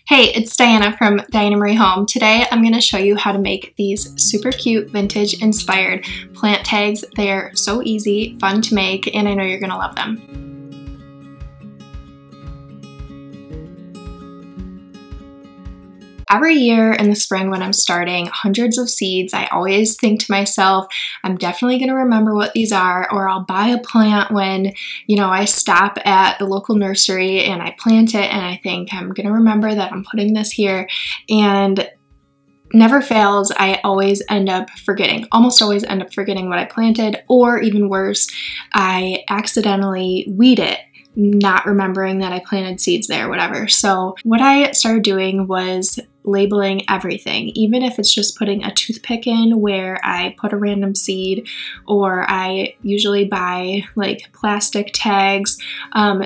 Hey, it's Diana from Diana Marie Home. Today I'm going to show you how to make these super cute vintage inspired plant tags. They're so easy, fun to make, and I know you're going to love them. Every year in the spring when I'm starting hundreds of seeds, I always think to myself, I'm definitely going to remember what these are, or I'll buy a plant when, I stop at the local nursery and I plant it and I think I'm going to remember that I'm putting this here. And never fails, I always end up forgetting, almost always end up forgetting what I planted, or even worse, I accidentally weed it, not remembering that I planted seeds there, whatever. So what I started doing was labeling everything, even if it's just putting a toothpick in where I put a random seed, or I usually buy like plastic tags.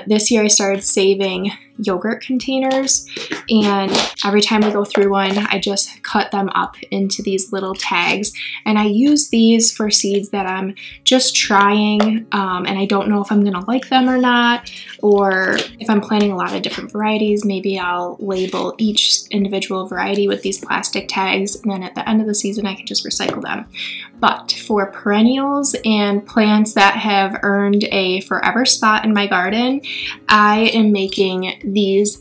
This year I started saving yogurt containers, and every time I go through one, I just cut them up into these little tags, and I use these for seeds that I'm just trying, and I don't know if I'm gonna like them or not, or if I'm planting a lot of different varieties, maybe I'll label each individual variety with these plastic tags, and then at the end of the season I can just recycle them. But for perennials and plants that have earned a forever spot in my garden, I am making these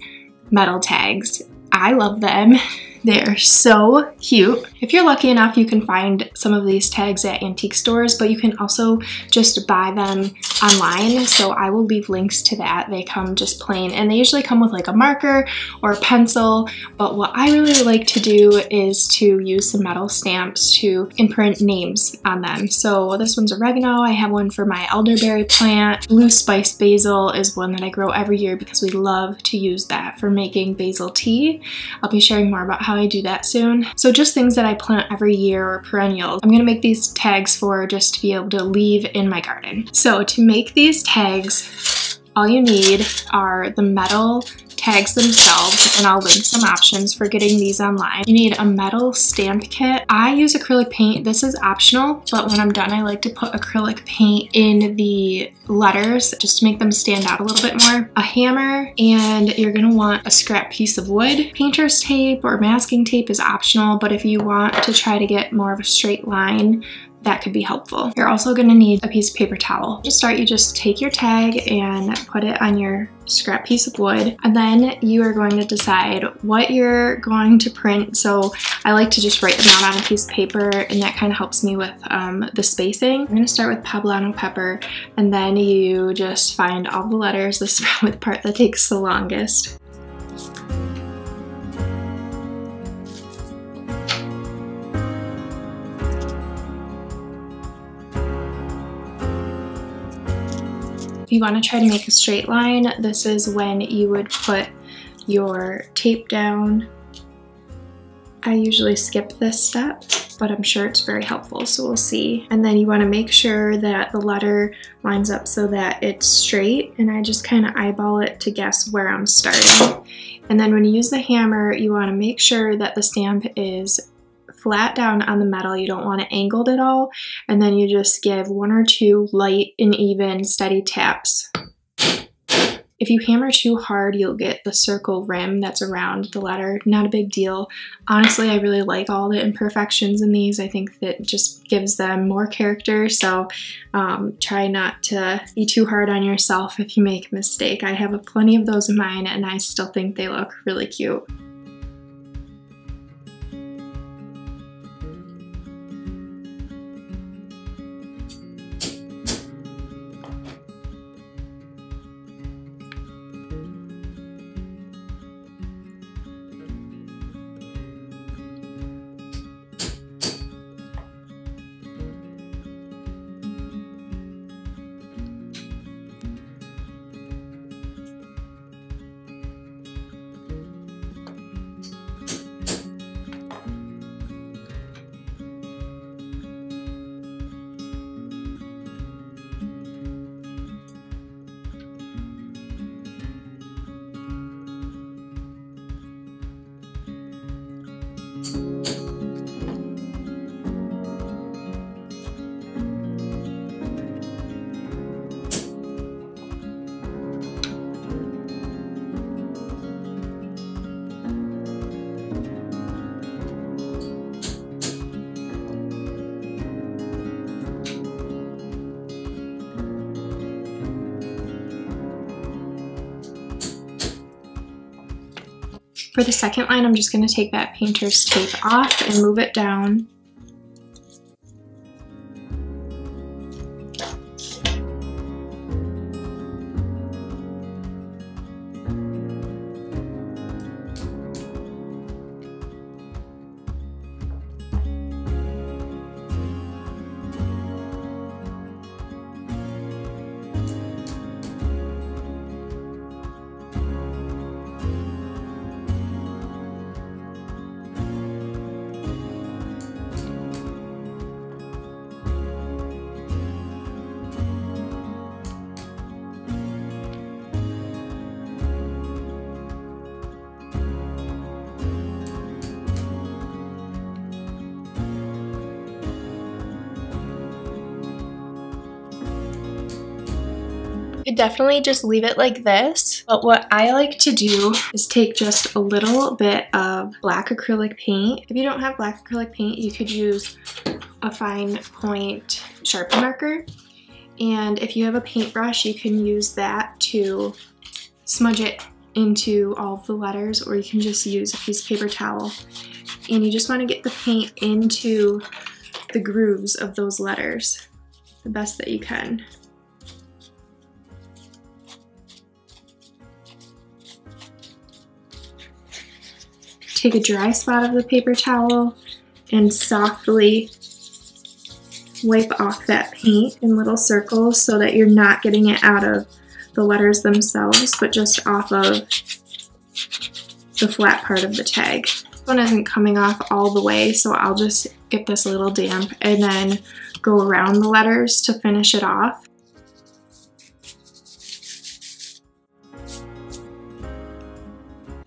metal tags. I love them. They're so cute. If you're lucky enough, you can find some of these tags at antique stores, but you can also just buy them online. So I will leave links to that. They come just plain, and they usually come with like a marker or a pencil. But what I really like to do is to use some metal stamps to imprint names on them. So this one's oregano. I have one for my elderberry plant. Blue spice basil is one that I grow every year because we love to use that for making basil tea. I'll be sharing more about how I do that soon. So just things that I plant every year or perennials. I'm gonna make these tags for just to be able to leave in my garden. So to make these tags, all you need are the metal tags themselves, and I'll link some options for getting these online. You need a metal stamp kit. I use acrylic paint. This is optional, but when I'm done, I like to put acrylic paint in the letters just to make them stand out a little bit more. A hammer, and you're gonna want a scrap piece of wood. Painter's tape or masking tape is optional, but if you want to try to get more of a straight line, that could be helpful. You're also gonna need a piece of paper towel. To start, you just take your tag and put it on your scrap piece of wood, and then you are going to decide what you're going to print. So I like to just write them out on a piece of paper, and that kind of helps me with the spacing. I'm gonna start with poblano pepper, and then you just find all the letters. This is probably the part that takes the longest. If you want to try to make a straight line, this is when you would put your tape down. I usually skip this step, but I'm sure it's very helpful, so we'll see. And then you want to make sure that the letter lines up so that it's straight, and I just kind of eyeball it to guess where I'm starting. And then when you use the hammer, you want to make sure that the stamp is flat down on the metal. You don't want it angled at all, and then you just give one or two light and even steady taps. If you hammer too hard, you'll get the circle rim that's around the letter. Not a big deal. Honestly, I really like all the imperfections in these. I think that just gives them more character, so try not to be too hard on yourself if you make a mistake. I have plenty of those in mine, and I still think they look really cute. For the second line, I'm just going to take that painter's tape off and move it down. You could definitely just leave it like this, but what I like to do is take just a little bit of black acrylic paint. If you don't have black acrylic paint, you could use a fine point Sharpie marker, and if you have a paintbrush, you can use that to smudge it into all of the letters, or you can just use a piece of paper towel, and you just want to get the paint into the grooves of those letters the best that you can. Take a dry spot of the paper towel and softly wipe off that paint in little circles so that you're not getting it out of the letters themselves, but just off of the flat part of the tag. This one isn't coming off all the way, so I'll just get this a little damp and then go around the letters to finish it off.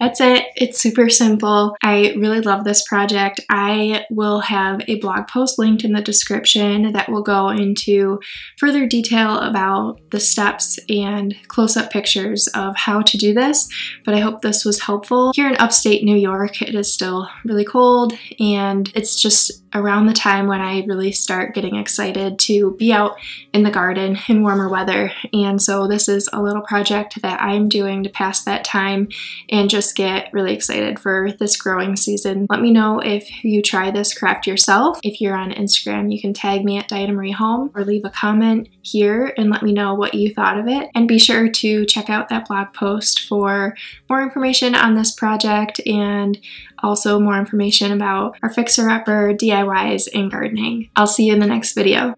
That's it. It's super simple. I really love this project. I will have a blog post linked in the description that will go into further detail about the steps and close-up pictures of how to do this, but I hope this was helpful. Here in upstate New York, it is still really cold, and it's just around the time when I really start getting excited to be out in the garden in warmer weather, and so this is a little project that I'm doing to pass that time and just get really excited for this growing season. Let me know if you try this craft yourself. If you're on Instagram, you can tag me at Diana Marie Home or leave a comment here and let me know what you thought of it. And be sure to check out that blog post for more information on this project and also more information about our fixer-upper DIYs in gardening. I'll see you in the next video.